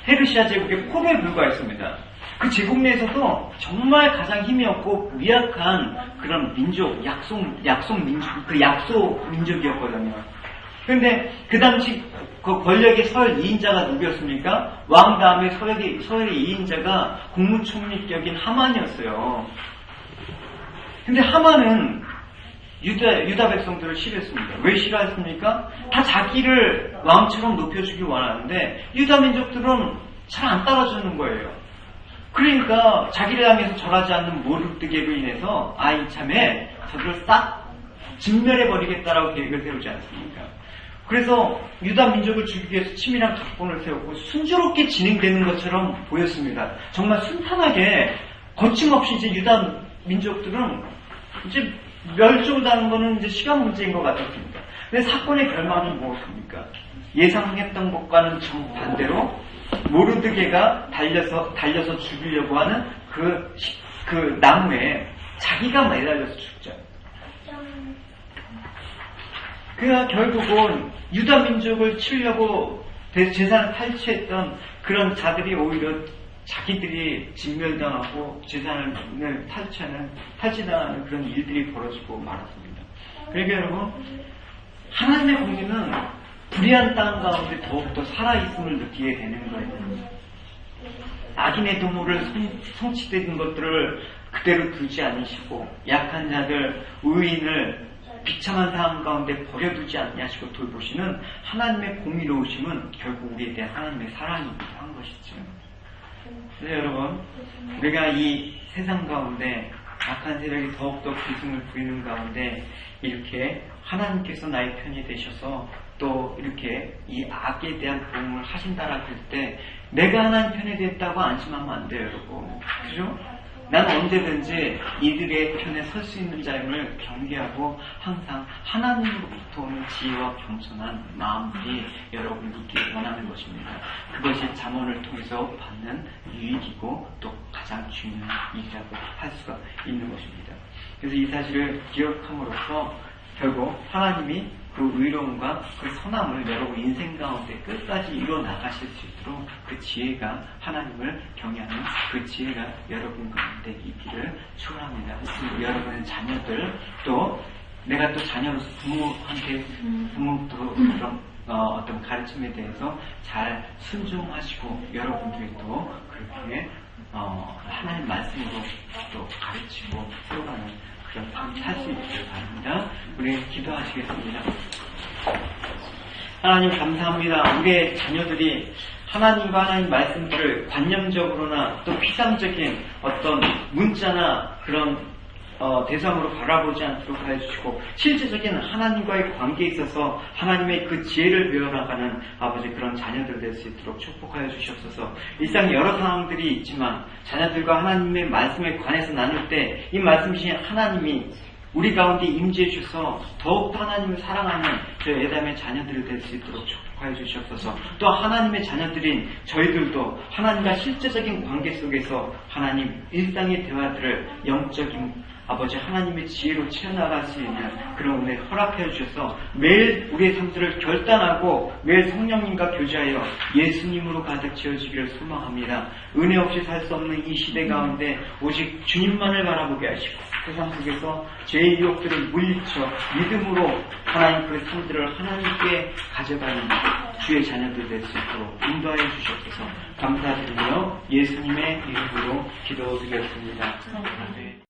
Speaker 1: 페르시아 제국의 포로에 불과했습니다. 그 제국 내에서도 정말 가장 힘이 없고 미약한 그런 민족, 약속 민족이었거든요. 그런데 그 당시 그 권력의 서열 2인자가 누구였습니까? 왕 다음에 서열의 2인자가 국무총리격인 하만이었어요. 근데 하만은 유다 백성들을 싫어했습니다. 왜 싫어했습니까? 다 자기를 왕처럼 높여주기 원하는데 유다 민족들은 잘 안 따라주는 거예요. 그러니까 자기를 향해서 절하지 않는 모르드게로 인해서 이참에 저들을 싹 진멸해버리겠다라고 계획을 세우지 않습니까? 그래서 유다 민족을 죽이기 위해서 치밀한 각본을 세웠고 순조롭게 진행되는 것처럼 보였습니다. 정말 순탄하게 거침없이 이제 유다 민족들은 이제 멸종당하는 거는 이제 시간 문제인 것 같았습니다. 근데 사건의 결말은 무엇입니까? 예상했던 것과는 정반대로 모르드게가 달려서 죽이려고 하는 그 나무에 자기가 매달려서 죽죠. 그가 결국은 유다 민족을 치려고 재산을 탈취했던 그런 자들이 오히려 자기들이 진멸당하고 재산을 탈취당하는 그런 일들이 벌어지고 말았습니다. 그러니까 여러분, 하나님의 공의는 불의한 땅 가운데 더욱더 살아있음을 느끼게 되는 거예요. 악인의 도모를 성취된 것들을 그대로 두지 않으시고 약한 자들, 의인을 비참한 상황 가운데 버려두지 않으시고 돌보시는 하나님의 공의로우심은 결국 우리에 대한 하나님의 사랑이기도 한 것이죠. 그래서 여러분, 우리가 이 세상 가운데 악한 세력이 더욱더 기승을 부리는 가운데 이렇게 하나님께서 나의 편이 되셔서 또 이렇게 이 악에 대한 보응을 하신다라고 할 때 내가 하나님 편이 됐다고 안심하면 안 돼요, 여러분. 그죠? 나는 언제든지 이들의 편에 설 수 있는 자임을 경계하고 항상 하나님으로부터 오는 지혜와 겸손한 마음이 여러분이 있길 원하는 것입니다. 그것이 잠언을 통해서 받는 유익이고 또 가장 중요한 일이라고 할 수가 있는 것입니다. 그래서 이 사실을 기억함으로써 결국 하나님이 그 의로움과 그 선함을 여러분 인생 가운데 끝까지 이뤄 나가실 수 있도록 그 지혜가 하나님을 경외하는 그 지혜가 여러분 가운데 있기를 축원합니다. 여러분의 자녀들 또 내가 또 자녀로서 부모도 그런 어떤 가르침에 대해서 잘 순종하시고 여러분들이 또 그렇게 하나님 말씀으로 또 가르치고 세워가는 그런 삶 살 수 있기를 바랍니다. 우리 기도하시겠습니다. 하나님 감사합니다. 우리의 자녀들이 하나님과 하나님 말씀들을 관념적으로나 또 피상적인 어떤 문자나 그런 대상으로 바라보지 않도록 하여 주시고 실제적인 하나님과의 관계에 있어서 하나님의 그 지혜를 배워나가는 아버지 그런 자녀들 될 수 있도록 축복하여 주시옵소서. 일상 여러 상황들이 있지만 자녀들과 하나님의 말씀에 관해서 나눌 때 이 말씀이신 하나님이 우리 가운데 임재해 주셔서 더욱 하나님을 사랑하는 저 에담의 자녀들이 될 수 있도록 축복하여 주시옵소서. 또 하나님의 자녀들인 저희들도 하나님과 실제적인 관계 속에서 하나님 일상의 대화들을 영적인 아버지 하나님의 지혜로 채워나갈 수 있는 그런 은혜 허락해 주셔서 매일 우리의 삶들을 결단하고 매일 성령님과 교제하여 예수님으로 가득 채워지기를 소망합니다. 은혜 없이 살 수 없는 이 시대 가운데 오직 주님만을 바라보게 하시고 세상 속에서 죄의 유혹들을 물리쳐 믿음으로 하나님 그 삶들을 하나님께 가져가는 주의 자녀들 될 수 있도록 인도하여 주시옵소서. 감사드리며 예수님의 이름으로 기도드렸습니다. 아멘.